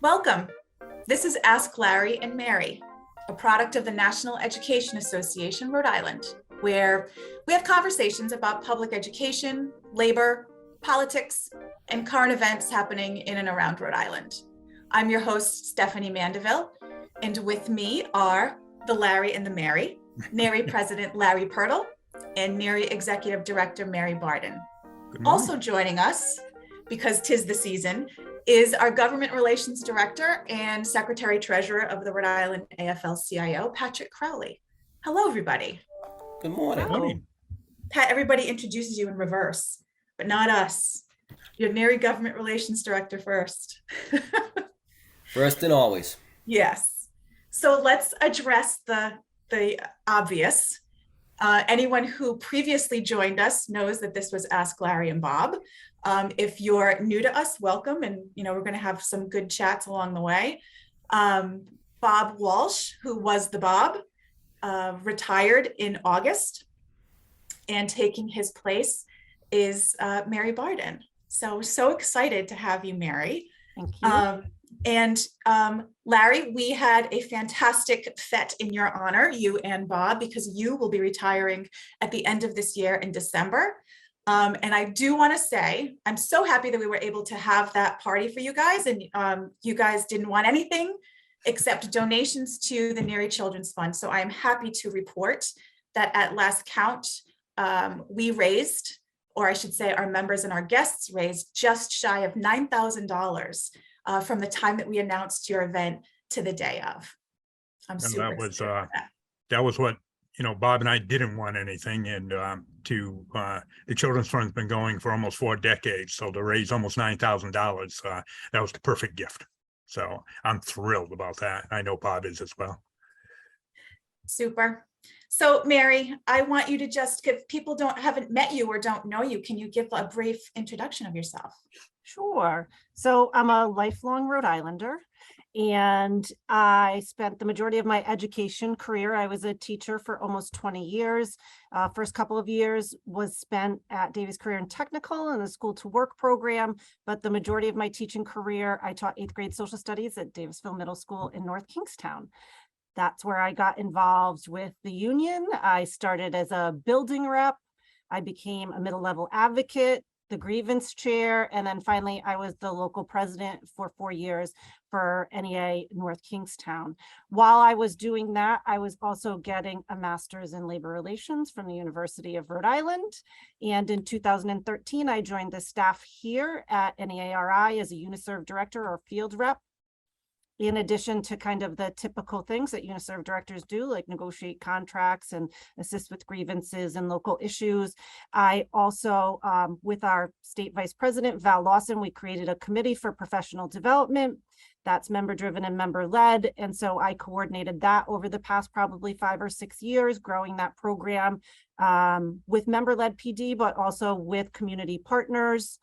Welcome. This is Ask Larry and Mary, a product of the National Education Association, Rhode Island, where we have conversations about public education, labor, politics, and current events happening in and around Rhode Island. I'm your host, Stephanie Mandeville, and with me are the Larry and the Mary, NEARI President Larry Pirtle, and NEARI Executive Director Mary Barden. Also joining us, because 'tis the season, is our Government Relations Director and Secretary Treasurer of the Rhode Island AFL-CIO, Patrick Crowley. Hello, everybody. Good morning. Hello. Pat, everybody introduces you in reverse, but not us. You're NEARI Government Relations Director first. First and always. Yes. So let's address the obvious. Anyone who previously joined us knows that this was Ask Larry and Bob. If you're new to us, welcome. And, we're going to have some good chats along the way. Bob Walsh, who was the Bob, retired in August, and taking his place is Mary Barden. So excited to have you, Mary. Thank you. And Larry, we had a fantastic fete in your honor, you and Bob, because you will be retiring at the end of this year in December. And I do want to say, I'm so happy that we were able to have that party for you guys. And you guys didn't want anything except donations to the NEARI Children's Fund. So I am happy to report that at last count, we raised, or I should say our members and our guests raised just shy of $9,000 from the time that we announced your event to the day of. I'm super excited about that. That was what, Bob and I didn't want anything, and the Children's Fund's been going for almost 4 decades, so to raise almost $9,000, that was the perfect gift. So I'm thrilled about that. I know Bob is as well. Super. So Mary, I want you to just, if people haven't met you or don't know you, can you give a brief introduction of yourself? Sure. So I'm a lifelong Rhode Islander, and I spent the majority of my education career. I was a teacher for almost 20 years. First couple of years was spent at Davis Career and Technical in the School to Work program, but the majority of my teaching career, I taught 8th grade social studies at Davisville Middle School in North Kingstown. That's where I got involved with the union. I started as a building rep. I became a middle level advocate, the grievance chair, and then finally I was the local president for 4 years for NEA North Kingstown. While I was doing that, I was also getting a master's in labor relations from the University of Rhode Island. And in 2013, I joined the staff here at NEARI as a UniServe director or field rep. In addition to kind of the typical things that UniServe directors do, like negotiate contracts and assist with grievances and local issues, I also, with our state vice president, Val Lawson, we created a committee for professional development that's member-driven and member-led. And so I coordinated that over the past probably 5 or 6 years, growing that program with member-led PD, but also with community partners.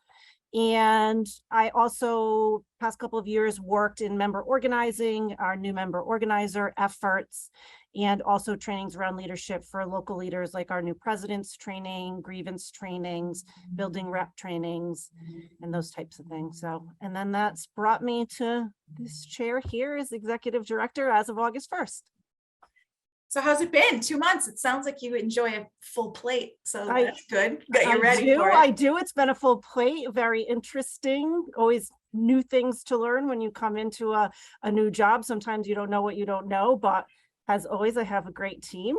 And I also, past couple of years, worked in member organizing, our new member organizer efforts, and also trainings around leadership for local leaders, like our new president's training, grievance trainings, building rep trainings, and those types of things. So, and then that's brought me to this chair here as executive director as of August 1st. So how's it been? 2 months. It sounds like you enjoy a full plate. So that's good. Got you ready for it. I do. It's been a full plate, very interesting. Always new things to learn when you come into a new job. Sometimes you don't know what you don't know, but as always, I have a great team,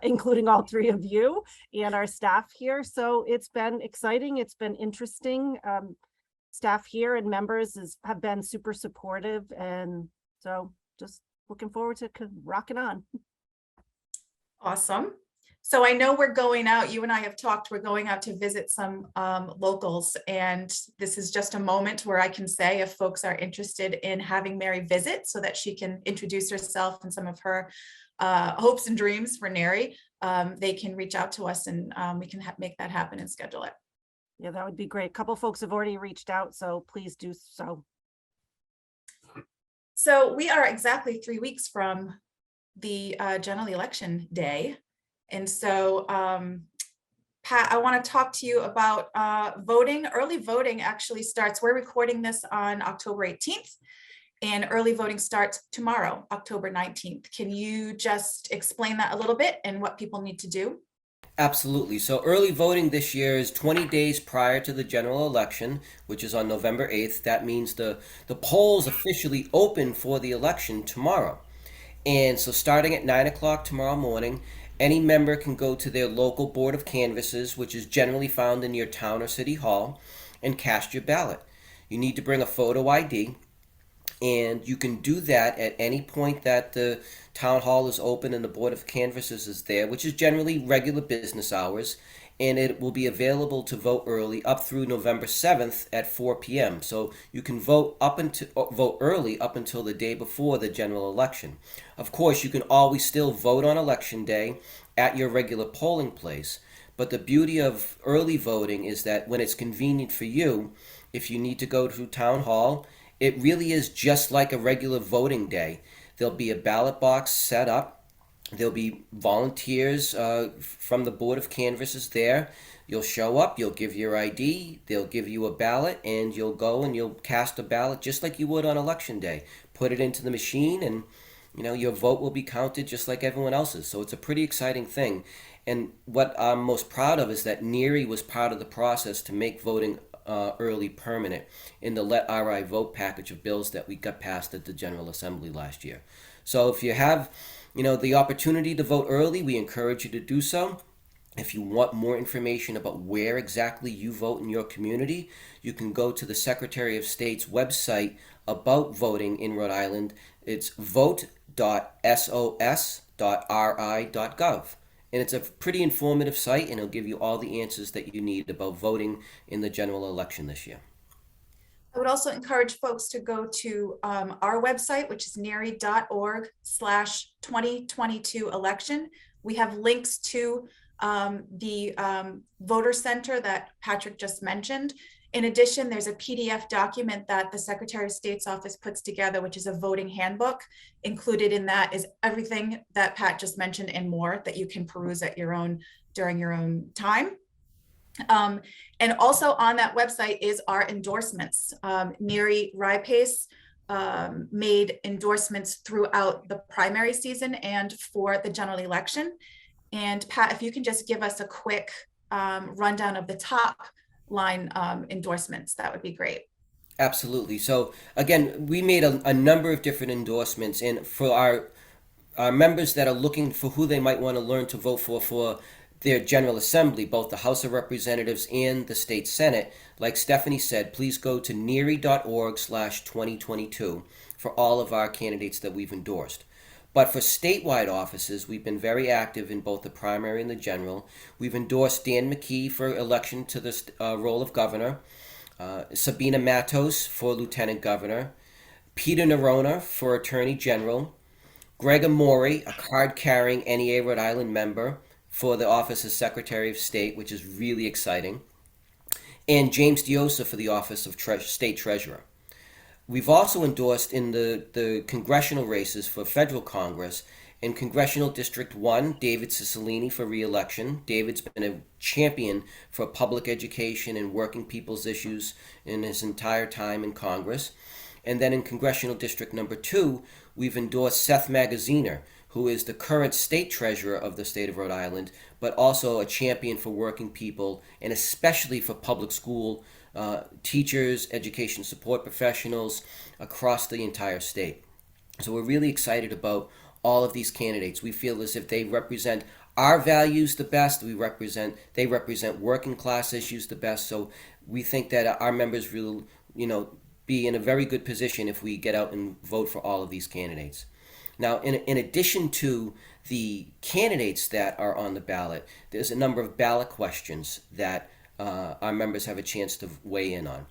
including all 3 of you and our staff here. So it's been exciting. It's been interesting. Staff here and members have been super supportive. And so just looking forward to rocking on. Awesome. So I know we're going out, you and I have talked, we're going out to visit some locals, and this is just a moment where I can say if folks are interested in having Mary visit so that she can introduce herself and some of her hopes and dreams for NEARI, they can reach out to us and we can make that happen and schedule it. Yeah, that would be great. A couple folks have already reached out, so please do so. So we are exactly 3 weeks from the general election day. And so, Pat, I want to talk to you about voting. Early voting actually starts, we're recording this on October 18th. And early voting starts tomorrow, October 19th. Can you just explain that a little bit and what people need to do? Absolutely. So early voting this year is 20 days prior to the general election, which is on November 8th. That means the polls officially open for the election tomorrow. And so starting at 9 o'clock tomorrow morning, any member can go to their local board of canvassers, which is generally found in your town or city hall, and cast your ballot. You need to bring a photo ID, and you can do that at any point that the town hall is open and the board of canvassers is there, which is generally regular business hours, and it will be available to vote early up through November 7th at 4 p.m. So you can vote early up until the day before the general election. Of course, you can always still vote on election day at your regular polling place, but the beauty of early voting is that when it's convenient for you, if you need to go to town hall, it really is just like a regular voting day. There'll be a ballot box set up. There'll be volunteers from the board of canvassers there. You'll show up, you'll give your ID, they'll give you a ballot, and you'll go and you'll cast a ballot just like you would on election day. Put it into the machine, and your vote will be counted just like everyone else's. So it's a pretty exciting thing. And what I'm most proud of is that NEARI was part of the process to make voting early permanent in the Let RI Vote package of bills that we got passed at the General Assembly last year. So if you have the opportunity to vote early, we encourage you to do so. If you want more information about where exactly you vote in your community, you can go to the Secretary of State's website about voting in Rhode Island. It's vote.sos.ri.gov. And it's a pretty informative site, and it'll give you all the answers that you need about voting in the general election this year. I would also encourage folks to go to our website, which is neari.org/2022 election. We have links to the voter center that Patrick just mentioned. In addition, there's a PDF document that the Secretary of State's office puts together, which is a voting handbook. Included in that is everything that Pat just mentioned and more that you can peruse at during your own time. And also on that website is our endorsements. Mary Rypace made endorsements throughout the primary season and for the general election. And Pat, if you can just give us a quick rundown of the top line endorsements, that would be great. Absolutely. So again, we made a number of different endorsements, and for our members that are looking for who they might want to learn to vote for their General Assembly, both the House of Representatives and the State Senate, like Stephanie said, please go to neari.org/2022 for all of our candidates that we've endorsed. But for statewide offices, we've been very active in both the primary and the general. We've endorsed Dan McKee for election to the role of governor, Sabina Matos for lieutenant governor, Peter Nerona for attorney general, Greg Amori, a card-carrying NEA Rhode Island member, for the office of Secretary of State, which is really exciting, and James Diosa for the office of State Treasurer. We've also endorsed in the congressional races for federal Congress. In Congressional District 1, David Cicilline for re-election. David's been a champion for public education and working people's issues in his entire time in Congress. And then in Congressional District number 2, we've endorsed Seth Magaziner, who is the current state treasurer of the state of Rhode Island, but also a champion for working people and especially for public school teachers, education support professionals across the entire state. So we're really excited about all of these candidates. We feel as if they represent our values the best. They represent working class issues the best. So we think that our members will, be in a very good position if we get out and vote for all of these candidates. Now, in addition to the candidates that are on the ballot, there's a number of ballot questions that our members have a chance to weigh in on.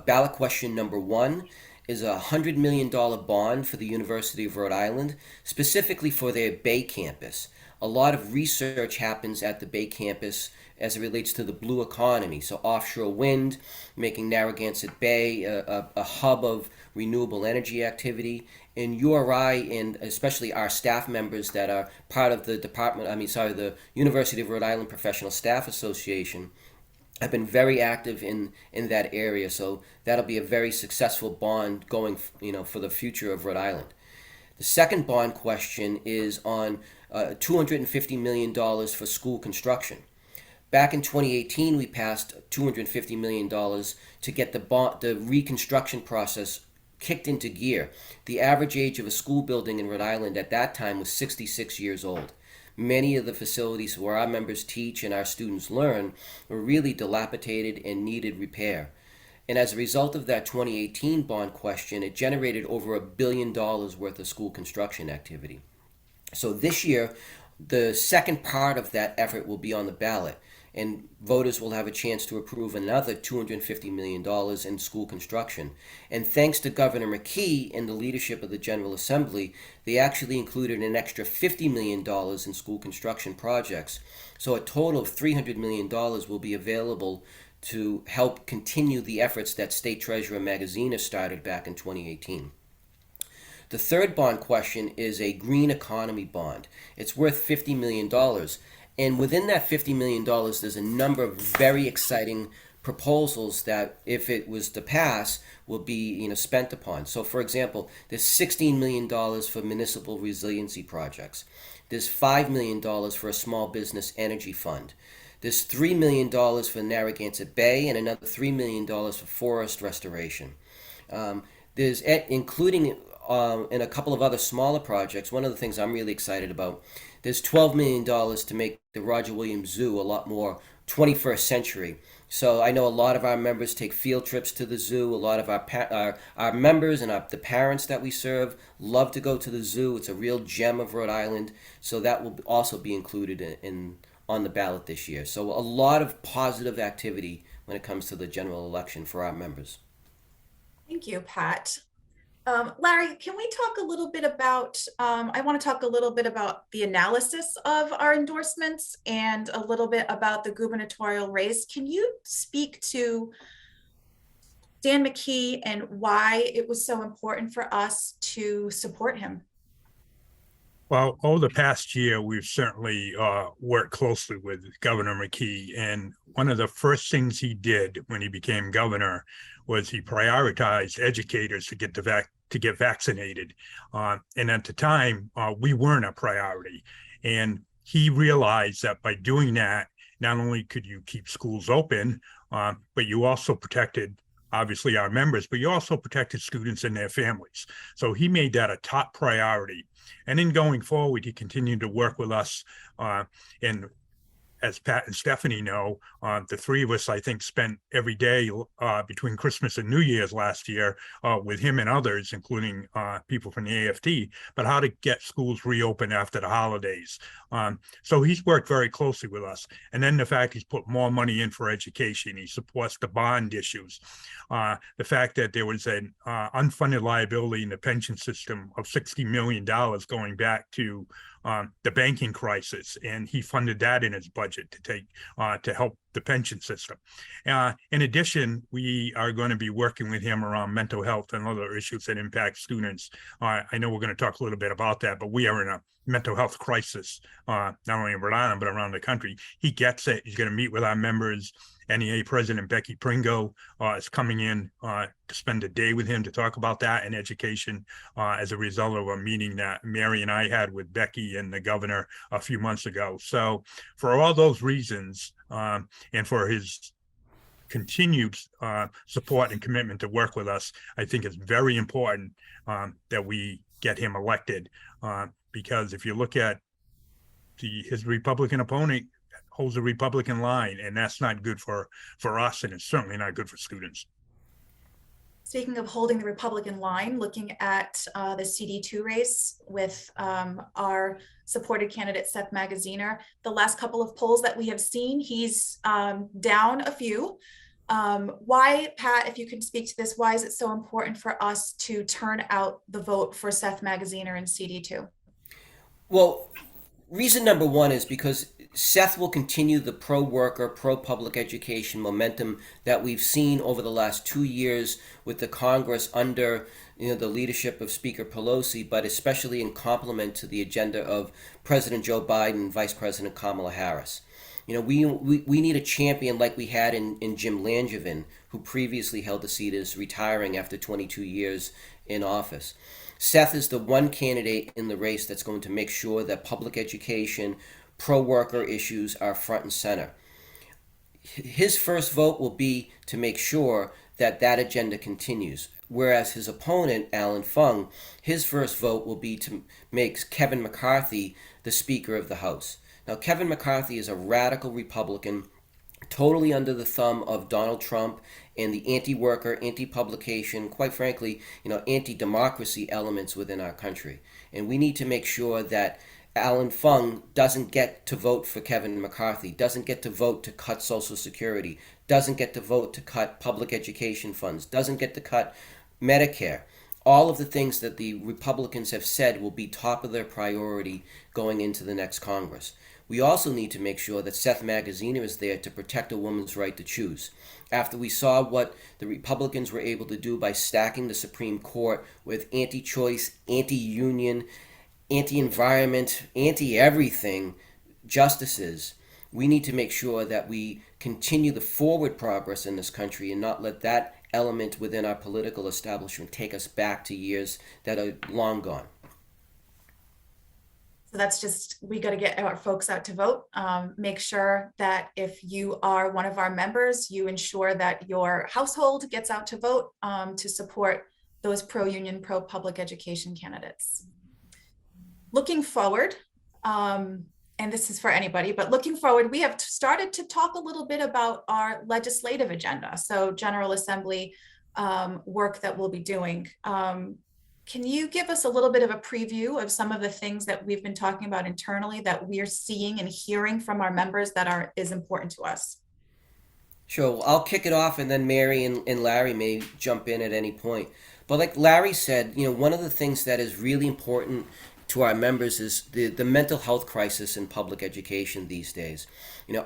Ballot question number 1 is a $100 million bond for the University of Rhode Island, specifically for their Bay campus. A lot of research happens at the Bay campus as it relates to the blue economy. So offshore wind, making Narragansett Bay a hub of renewable energy activity. And URI, and especially our staff members that are part of the the University of Rhode Island Professional Staff Association, have been very active in that area. So that'll be a very successful bond going, for the future of Rhode Island. The second bond question is on $250 million for school construction. Back in 2018, we passed $250 million to get the reconstruction process kicked into gear. The average age of a school building in Rhode Island at that time was 66 years old. Many of the facilities where our members teach and our students learn were really dilapidated and needed repair. And as a result of that 2018 bond question, it generated over $1 billion worth of school construction activity. So this year, the second part of that effort will be on the ballot, and voters will have a chance to approve another $250 million in school construction. And thanks to Governor McKee and the leadership of the General Assembly, they actually included an extra $50 million in school construction projects. So a total of $300 million will be available to help continue the efforts that State Treasurer Magaziner started back in 2018. The third bond question is a green economy bond. It's worth $50 million. And within that $50 million, there's a number of very exciting proposals that, if it was to pass, will be spent upon. So, for example, there's $16 million for municipal resiliency projects. There's $5 million for a small business energy fund. There's $3 million for Narragansett Bay and another $3 million for forest restoration. There's, including in a couple of other smaller projects, one of the things I'm really excited about, there's $12 million to make the Roger Williams Zoo a lot more 21st century. So I know a lot of our members take field trips to the zoo. A lot of our members and the parents that we serve love to go to the zoo. It's a real gem of Rhode Island. So that will also be included on the ballot this year. So a lot of positive activity when it comes to the general election for our members. Thank you, Pat. Larry, can we talk a little bit about, I want to talk a little bit about the analysis of our endorsements and a little bit about the gubernatorial race. Can you speak to Dan McKee and why it was so important for us to support him? Well, over the past year, we've certainly worked closely with Governor McKee. And one of the first things he did when he became governor was he prioritized educators to get vaccinated. And at the time, we weren't a priority. And he realized that by doing that, not only could you keep schools open, but you also protected, obviously, our members, but you also protected students and their families. So he made that a top priority. And then going forward, he continued to work with us. And as Pat and Stephanie know, the three of us, I think, spent every day between Christmas and New Year's last year with him and others, including people from the AFT, but how to get schools reopened after the holidays. So he's worked very closely with us. And then the fact he's put more money in for education, he supports the bond issues. The fact that there was an unfunded liability in the pension system of $60 million going back to the banking crisis, and he funded that in his budget to help the pension system. In addition, we are going to be working with him around mental health and other issues that impact students. I know we're going to talk a little bit about that, but we are in a mental health crisis, not only in Rhode Island, but around the country. He gets it. He's going to meet with our members. NEA President Becky Pringle is coming in to spend a day with him to talk about that and education as a result of a meeting that Mary and I had with Becky and the governor a few months ago. So for all those reasons and for his continued support and commitment to work with us, I think it's very important that we get him elected because if you look at his Republican opponent, holds a Republican line, and that's not good for us, and it's certainly not good for students. Speaking of holding the Republican line, looking at the CD2 race with our supported candidate, Seth Magaziner, the last couple of polls that we have seen, he's down a few. Why, Pat, if you can speak to this, why is it so important for us to turn out the vote for Seth Magaziner in CD2? Well, reason number one is because Seth will continue the pro-worker, pro-public education momentum that we've seen over the last 2 years with the Congress under the leadership of Speaker Pelosi, but especially in complement to the agenda of President Joe Biden and Vice President Kamala Harris. We need a champion like we had in Jim Langevin, who previously held the seat, is retiring after 22 years in office. Seth is the one candidate in the race that's going to make sure that public education, pro-worker issues are front and center. His first vote will be to make sure that that agenda continues, whereas his opponent, Alan Fung, his first vote will be to make Kevin McCarthy the Speaker of the House. Now, Kevin McCarthy is a radical Republican, totally under the thumb of Donald Trump and the anti-worker, anti-publication, quite frankly, anti-democracy elements within our country. And we need to make sure that Alan Fung doesn't get to vote for Kevin McCarthy, doesn't get to vote to cut Social Security, doesn't get to vote to cut public education funds, doesn't get to cut Medicare. All of the things that the Republicans have said will be top of their priority going into the next Congress. We also need to make sure that Seth Magaziner is there to protect a woman's right to choose. After we saw what the Republicans were able to do by stacking the Supreme Court with anti-choice, anti-union, anti-environment, anti-everything justices, we need to make sure that we continue the forward progress in this country and not let that element within our political establishment take us back to years that are long gone. So that's just, we got to get our folks out to vote. Make sure that if you are one of our members, you ensure that your household gets out to vote to support those pro-union, pro-public education candidates. Looking forward, and this is for anybody, but looking forward, we have started to talk a little bit about our legislative agenda. So General Assembly work that we'll be doing. Can you give us a little bit of a preview of some of the things that we've been talking about internally that we're seeing and hearing from our members that is important to us? Sure. Well, I'll kick it off, and then Mary and Larry may jump in at any point. But like Larry said, one of the things that is really important to our members is the mental health crisis in public education these days.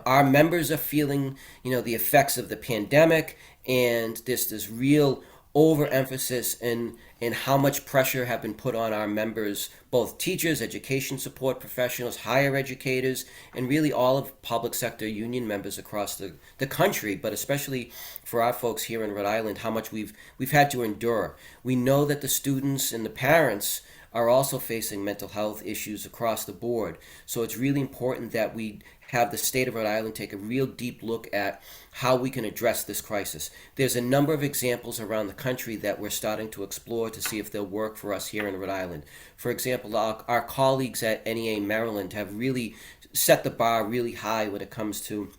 Our members are feeling, the effects of the pandemic, and this real overemphasis in how much pressure have been put on our members, both teachers, education support professionals, higher educators, and really all of public sector union members across the country, but especially for our folks here in Rhode Island, how much we've had to endure. We know that the students and the parents are also facing mental health issues across the board. So it's really important that we have the state of Rhode Island take a real deep look at how we can address this crisis. There's a number of examples around the country that we're starting to explore to see if they'll work for us here in Rhode Island. For example, our colleagues at NEA Maryland have really set the bar really high when it comes to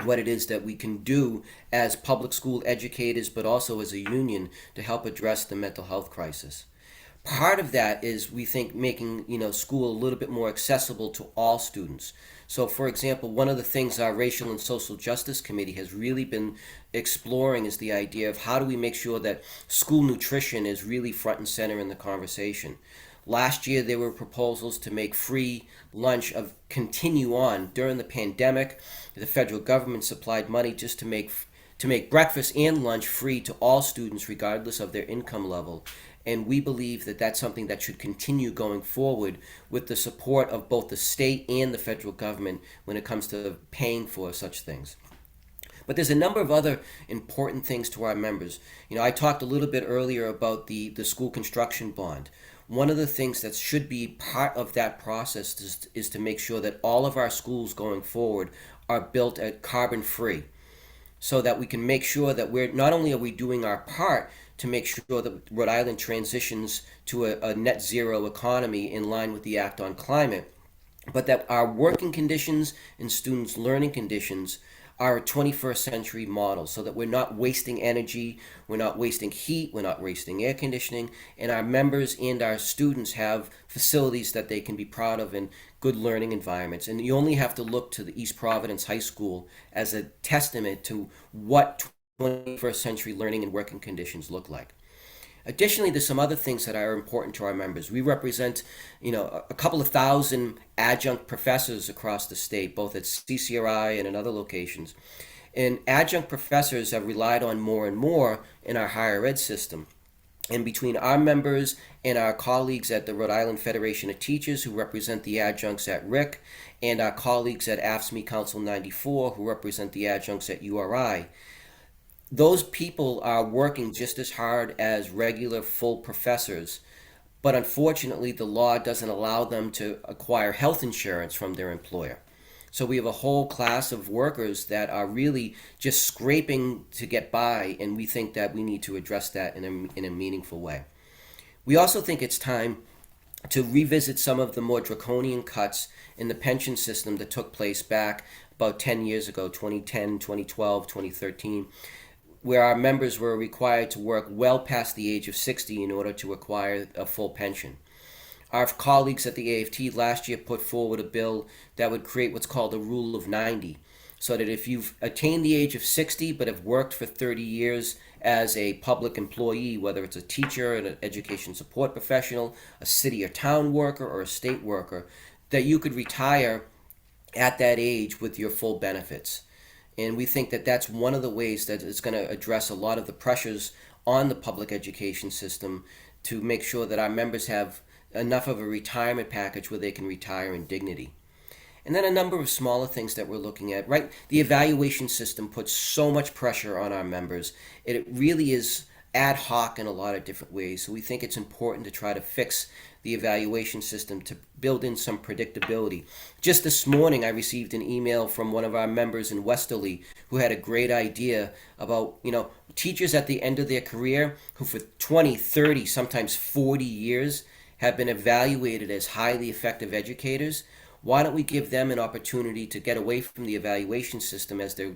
what it is that we can do as public school educators, but also as a union to help address the mental health crisis. Part of that is, we think, making school a little bit more accessible to all students. So, for example, one of the things our Racial and Social Justice Committee has really been exploring is the idea of how do we make sure that school nutrition is really front and center in the conversation. Last year, there were proposals to make free lunch continue on. During the pandemic, the federal government supplied money just to make breakfast and lunch free to all students, regardless of their income level. And we believe that that's something that should continue going forward with the support of both the state and the federal government when it comes to paying for such things. But there's a number of other important things to our members. I talked a little bit earlier about the school construction bond. One of the things that should be part of that process is to make sure that all of our schools going forward are built at carbon free, so that we can make sure that we're not only are we doing our part to make sure that Rhode Island transitions to a net zero economy in line with the Act on Climate, but that our working conditions and students' learning conditions are a 21st century model, so that we're not wasting energy, we're not wasting heat, we're not wasting air conditioning, and our members and our students have facilities that they can be proud of and good learning environments. And you only have to look to the East Providence High School as a testament to what 21st century learning and working conditions look like. Additionally, there's some other things that are important to our members. We represent, a couple of thousand adjunct professors across the state, both at CCRI and in other locations. And adjunct professors have relied on more and more in our higher ed system. And between our members and our colleagues at the Rhode Island Federation of Teachers, who represent the adjuncts at RIC, and our colleagues at AFSCME Council 94, who represent the adjuncts at URI, those people are working just as hard as regular full professors. But unfortunately, the law doesn't allow them to acquire health insurance from their employer. So we have a whole class of workers that are really just scraping to get by, and we think that we need to address that in a meaningful way. We also think it's time to revisit some of the more draconian cuts in the pension system that took place back about 10 years ago, 2010, 2012, 2013, where our members were required to work well past the age of 60 in order to acquire a full pension. Our colleagues at the AFT last year put forward a bill that would create what's called a rule of 90, so that if you've attained the age of 60 but have worked for 30 years as a public employee, whether it's a teacher, an education support professional, a city or town worker, or a state worker, that you could retire at that age with your full benefits. And we think that that's one of the ways that it's going to address a lot of the pressures on the public education system to make sure that our members have enough of a retirement package where they can retire in dignity. And then a number of smaller things that we're looking at, right? The evaluation system puts so much pressure on our members. It really is ad hoc in a lot of different ways. So we think it's important to try to fix the evaluation system to build in some predictability. Just this morning, I received an email from one of our members in Westerly who had a great idea about, teachers at the end of their career who for 20, 30, sometimes 40 years have been evaluated as highly effective educators. Why don't we give them an opportunity to get away from the evaluation system as they're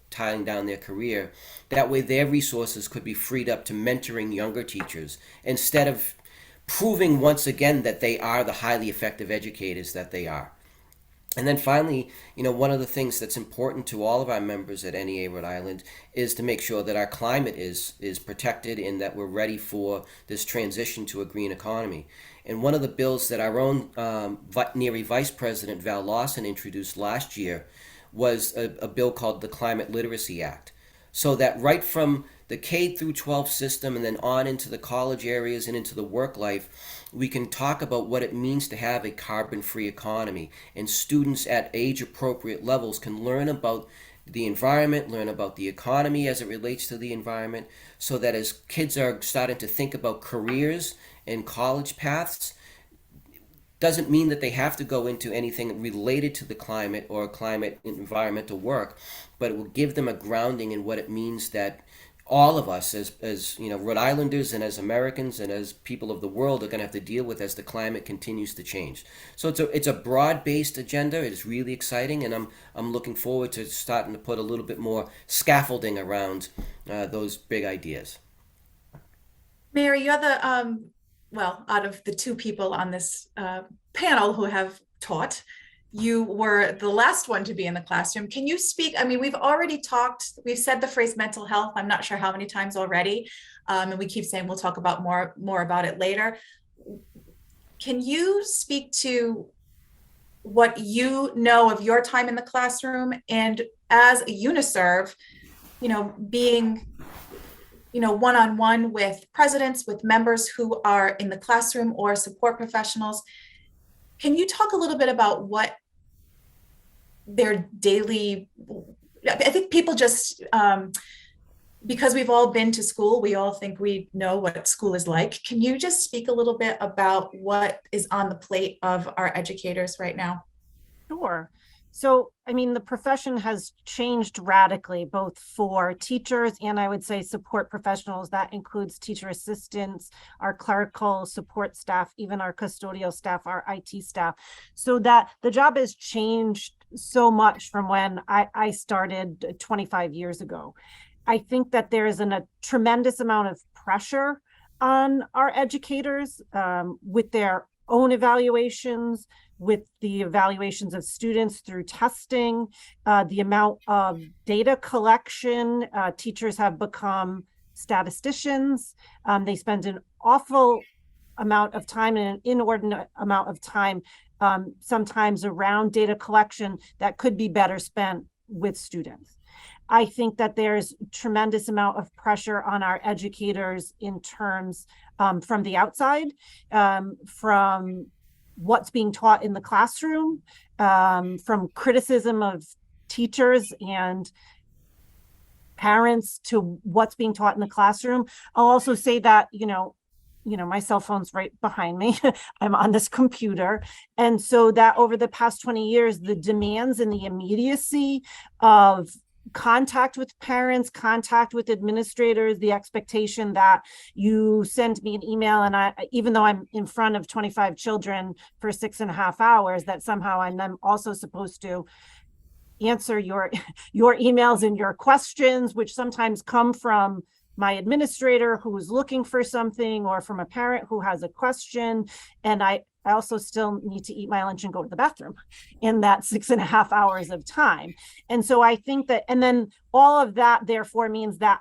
tying down their career? That way their resources could be freed up to mentoring younger teachers instead of proving once again that they are the highly effective educators that they are. And then finally, one of the things that's important to all of our members at NEA Rhode Island is to make sure that our climate is protected and that we're ready for this transition to a green economy. And one of the bills that our own NEARI Vice President Val Lawson introduced last year was a bill called the Climate Literacy Act. So that right from the K through 12 system and then on into the college areas and into the work life, we can talk about what it means to have a carbon-free economy. And students at age-appropriate levels can learn about the environment, learn about the economy as it relates to the environment, so that as kids are starting to think about careers and college paths, doesn't mean that they have to go into anything related to the climate or climate environmental work, but it will give them a grounding in what it means that all of us as Rhode Islanders and as Americans and as people of the world are going to have to deal with as the climate continues to change. So it's a broad-based agenda. It is really exciting, and I'm looking forward to starting to put a little bit more scaffolding around those big ideas. Mary, you're the out of the two people on this panel who have taught, you were the last one to be in the classroom. Can you speak? I mean, we've said the phrase mental health, I'm not sure how many times already. And we keep saying we'll talk about more about it later. Can you speak to what you know of your time in the classroom and as a UNISERV, being one-on-one with presidents, with members who are in the classroom or support professionals? Can you talk a little bit about what their daily, I think people just, because we've all been to school, we all think we know what school is like. Can you just speak a little bit about what is on the plate of our educators right now? Sure. So, the profession has changed radically, both for teachers and I would say support professionals. That includes teacher assistants, our clerical support staff, even our custodial staff, our IT staff. So that the job has changed so much from when I started 25 years ago. I think that there is a tremendous amount of pressure on our educators with their own evaluations, with the evaluations of students through testing, the amount of data collection. Teachers have become statisticians. They spend an awful amount of time and an inordinate amount of time sometimes around data collection that could be better spent with students. I think that there's tremendous amount of pressure on our educators in terms from the outside, from what's being taught in the classroom, from criticism of teachers and parents to what's being taught in the classroom. I'll also say that, my cell phone's right behind me. I'm on this computer. And so that over the past 20 years, the demands and the immediacy of contact with parents, contact with administrators, the expectation that you send me an email and even though I'm in front of 25 children for 6.5 hours, that somehow I'm then also supposed to answer your emails and your questions, which sometimes come from my administrator who's looking for something or from a parent who has a question. And I also still need to eat my lunch and go to the bathroom in that 6.5 hours of time. And so I think that, and then all of that therefore means that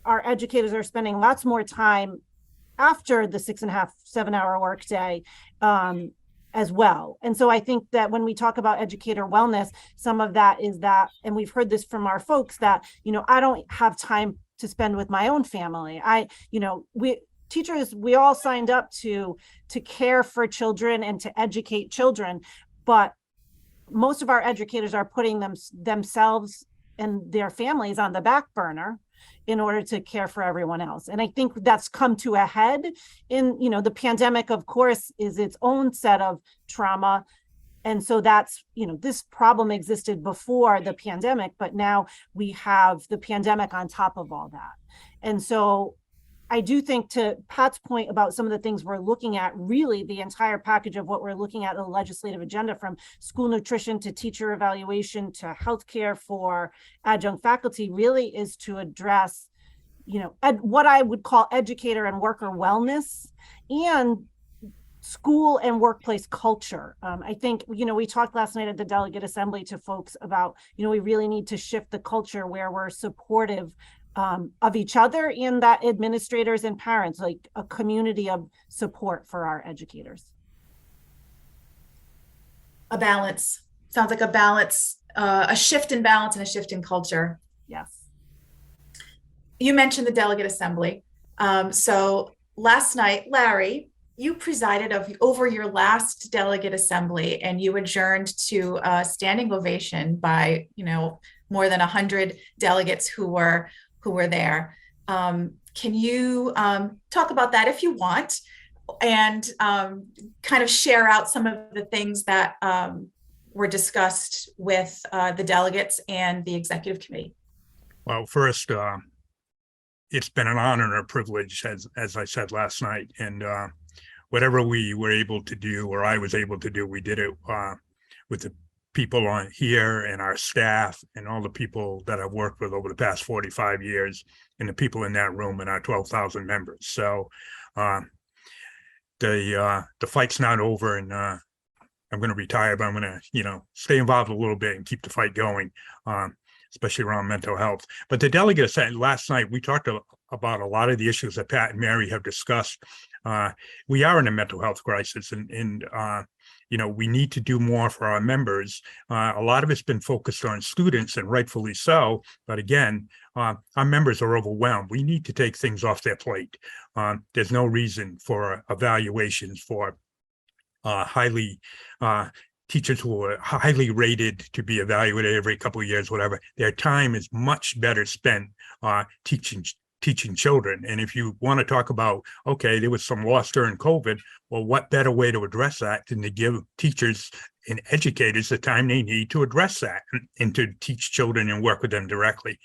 our educators are spending lots more time after the 6.5, 7-hour workday, as well. And so I think that when we talk about educator wellness, some of that is that, and we've heard this from our folks that, I don't have time to spend with my own family. Teachers, we all signed up to care for children and to educate children, but most of our educators are putting themselves and their families on the back burner in order to care for everyone else. And I think that's come to a head in, the pandemic, of course, is its own set of trauma. And so that's, this problem existed before the pandemic, but now we have the pandemic on top of all that. And so I do think, to Pat's point about some of the things we're looking at, really the entire package of what we're looking at, the legislative agenda, from school nutrition to teacher evaluation to healthcare for adjunct faculty, really is to address, what I would call educator and worker wellness and school and workplace culture. I think, we talked last night at the Delegate Assembly to folks about, we really need to shift the culture where we're supportive of each other, and that administrators and parents, like a community of support for our educators. A balance. Sounds like a balance, a shift in balance and a shift in culture. Yes. You mentioned the Delegate Assembly. So last night, Larry, you presided over your last Delegate Assembly, and you adjourned to a standing ovation by, more than 100 delegates who were there. Can you talk about that if you want, and kind of share out some of the things that were discussed with the delegates and the executive committee? Well, first, it's been an honor and a privilege, as I said last night, and whatever we were able to do, or I was able to do, we did it with the people on here and our staff and all the people that I've worked with over the past 45 years, and the people in that room and our 12,000 members. So the fight's not over, and I'm going to retire, but I'm going to, stay involved a little bit and keep the fight going, especially around mental health. But the delegate said last night, we talked about a lot of the issues that Pat and Mary have discussed. We are in a mental health crisis, and we need to do more for our members. A lot of it's been focused on students, and rightfully so. But again, our members are overwhelmed. We need to take things off their plate. There's no reason for evaluations for teachers who are highly rated to be evaluated every couple of years, whatever. Their time is much better spent teaching children. And if you want to talk about, okay, there was some loss during COVID, well, what better way to address that than to give teachers and educators the time they need to address that and to teach children and work with them directly.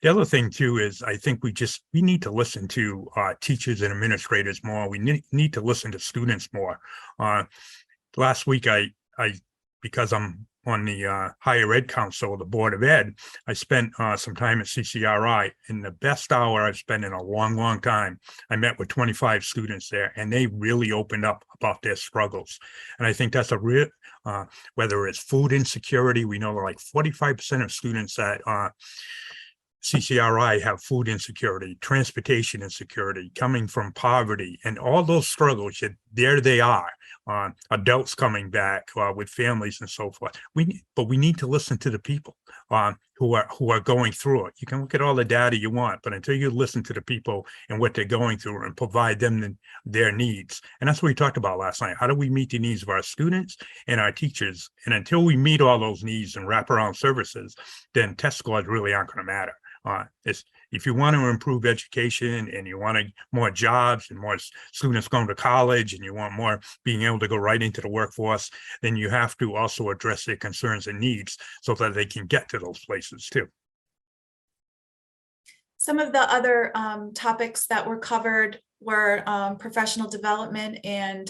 The other thing too is, I think we need to listen to teachers and administrators more. We need to listen to students more. Last week, I because I'm on the Higher Ed Council, the Board of Ed, I spent some time at CCRI, and the best hour I've spent in a long, long time. I met with 25 students there, and they really opened up about their struggles. And I think that's a real, whether it's food insecurity, we know like 45% of students at CCRI have food insecurity, transportation insecurity, coming from poverty, and all those struggles, there they are. Adults coming back with families and so forth. But we need to listen to the people. who are going through it. You can look at all the data you want, but until you listen to the people and what they're going through and provide them their needs. And that's what we talked about last night. How do we meet the needs of our students and our teachers? And until we meet all those needs and wraparound services, then test scores really aren't going to matter. If you want to improve education and you want more jobs and more students going to college and you want more being able to go right into the workforce, then you have to also address their concerns and needs so that they can get to those places too. Some of the other topics that were covered were professional development and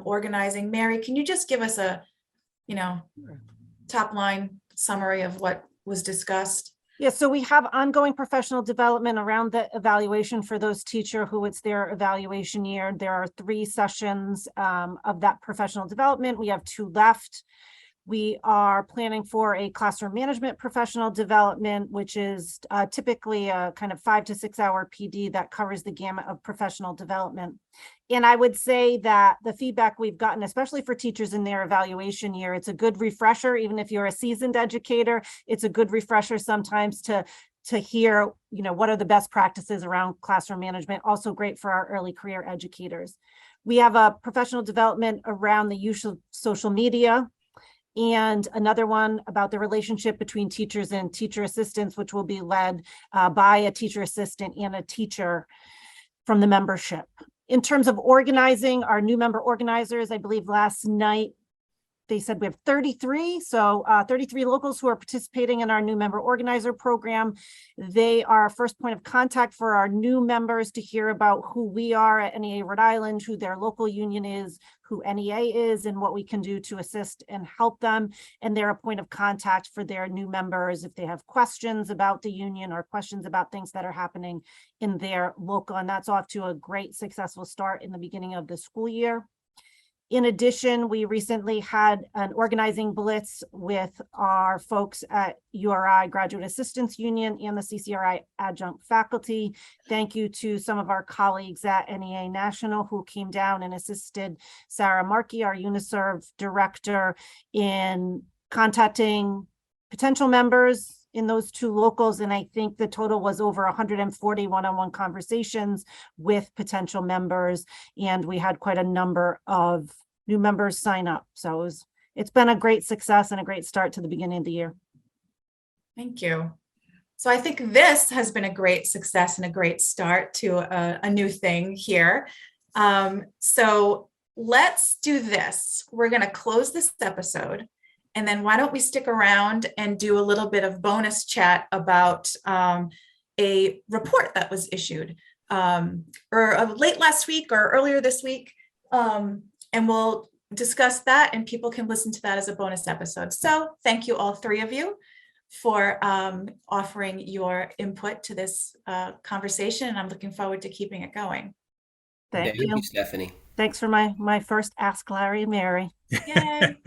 organizing. Mary, can you just give us a, top line summary of what was discussed? Yeah, so we have ongoing professional development around the evaluation for those teachers who it's their evaluation year. There are 3 sessions of that professional development. We have 2 left. We are planning for a classroom management professional development, which is typically a kind of 5 to 6 hour PD that covers the gamut of professional development. And I would say that the feedback we've gotten, especially for teachers in their evaluation year, it's a good refresher. Even if you're a seasoned educator, it's a good refresher sometimes to hear, what are the best practices around classroom management. Also great for our early career educators. We have a professional development around the use of social media, and another one about the relationship between teachers and teacher assistants, which will be led by a teacher assistant and a teacher from the membership. In terms of organizing, our new member organizers, I believe last night they said we have 33. So 33 locals who are participating in our new member organizer program. They are our first point of contact for our new members to hear about who we are at NEA Rhode Island, who their local union is, who NEA is, and what we can do to assist and help them. And they're a point of contact for their new members if they have questions about the union or questions about things that are happening in their local. And that's off to a great successful start in the beginning of the school year. In addition, we recently had an organizing blitz with our folks at URI Graduate Assistants Union and the CCRI adjunct faculty. Thank you to some of our colleagues at NEA National who came down and assisted Sarah Markey, our UNISERV director, in contacting potential members in those 2 locals. And I think the total was over 140 one-on-one conversations with potential members. And we had quite a number of new members sign up. So it's been a great success and a great start to the beginning of the year. Thank you. So I think this has been a great success and a great start to a new thing here. So let's do this. We're going to close this episode. And then why don't we stick around and do a little bit of bonus chat about a report that was issued late last week or earlier this week. And we'll discuss that and people can listen to that as a bonus episode. So thank you all 3 of you for offering your input to this conversation. And I'm looking forward to keeping it going. Thank you, Stephanie. Thanks for my first Ask Larry and Mary. Yay.